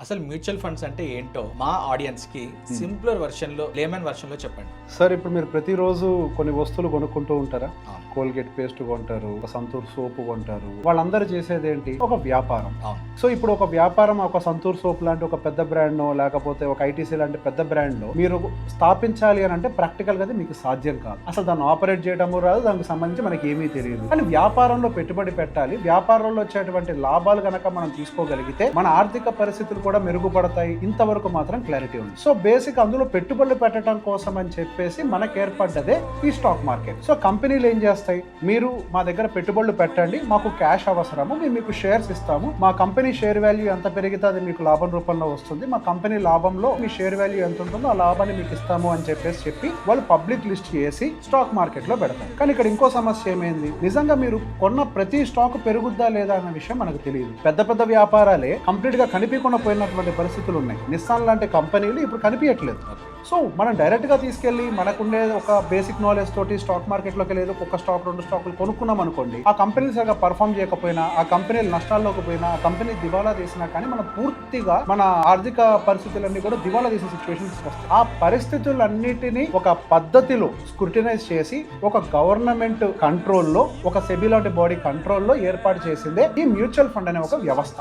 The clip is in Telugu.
అసలు మ్యూచువల్ ఫండ్స్ అంటే ఏంటో మా ఆడియన్స్ కి సింప్లర్ వర్షన్ లో లేమన్ వర్షన్ లో చెప్పండి. సార్ ఇప్పుడు మీరు ప్రతిరోజు కొన్ని వస్తువులు కొనుక్కుంటూ ఉంటారా? అవును. కోల్గేట్ పేస్ట్ కొంటారు, ఒక సంతూర్ సోపు కొంటారు. వాళ్ళందరూ చేసేది ఏంటి? ఒక వ్యాపారం. అవును. సో ఇప్పుడు ఒక వ్యాపారం, ఒక సంతూర్ సోప్ లాంటి ఒక పెద్ద బ్రాండ్ లేకపోతే ఒక ఐటీసీ లాంటి పెద్ద బ్రాండ్ మీరు స్థాపించాలి అని అంటే ప్రాక్టికల్ గా అది మీకు సాధ్యం కాదు. అసలు దాన్ని ఆపరేట్ చేయడము రాదు, దానికి సంబంధించి మనకి ఏమీ తెలియదు. కానీ వ్యాపారంలో పెట్టుబడి పెట్టాలి. వ్యాపారంలో వచ్చేటువంటి లాభాలు కనుక మనం తీసుకోగలిగితే మన ఆర్థిక పరిస్థితులు కూడా మెరుగుపడతాయి. ఇంతవరకు మాత్రం క్లారిటీ ఉంది. సో బేసిక్ అందులో పెట్టుబడులు పెట్టడం కోసం అని చెప్పేసి మనకు ఏర్పడ్డదే ఈ స్టాక్ మార్కెట్. సో కంపెనీలు ఏం చేస్తాయి? మీరు మా దగ్గర పెట్టుబడులు పెట్టండి, మాకు క్యాష్ అవసరము, మేము మీకు షేర్స్ ఇస్తాము, మా కంపెనీ షేర్ వాల్యూ ఎంత పెరిగితే అది మీకు లాభం రూపంలో వస్తుంది, మా కంపెనీ లాభంలో మీ షేర్ వాల్యూ ఎంత ఉంటుందో ఆ లాభాన్ని మీకు ఇస్తాము అని చెప్పి వాళ్ళు పబ్లిక్ లిస్ట్ చేసి స్టాక్ మార్కెట్ లో పెడతారు. కానీ ఇక్కడ ఇంకో సమస్య ఏమైంది? నిజంగా మీరు కొన్న ప్రతి స్టాక్ పెరుగుద్దా లేదా అన్న విషయం మనకు తెలియదు. పెద్ద పెద్ద వ్యాపారాలే కంప్లీట్ గా కనిపించకుండా పోయినటువంటి పరిస్థితులు ఉన్నాయి. నిస్సాన్ లాంటి కంపెనీలు ఇప్పుడు కనిపించట్లేదు. సో మనం డైరెక్ట్ గా తీసుకెళ్లి మనకుండే ఒక బేసిక్ నాలెడ్జ్ తోటి స్టాక్ మార్కెట్ లోకి లేదు ఒక స్టాక్ రెండు స్టాకులు కొనుక్కున్నాం అనుకోండి, ఆ కంపెనీలు సరిగా పర్ఫామ్ చేయకపోయినా, ఆ కంపెనీలు నష్టాల్లోకి పోయినా, ఆ కంపెనీ దివాలా తీసినా కానీ మనం పూర్తిగా మన ఆర్థిక పరిస్థితులన్నీ కూడా దివాలా తీసే సిచ్యువేషన్స్ వస్తాయి. ఆ పరిస్థితులన్నిటినీ ఒక పద్ధతిలో స్క్రూటినైజ్ చేసి ఒక గవర్నమెంట్ కంట్రోల్లో, ఒక సెబీ లాంటి బాడీ కంట్రోల్లో ఏర్పాటు చేసిందే ఈ మ్యూచువల్ ఫండ్ అనే ఒక వ్యవస్థ.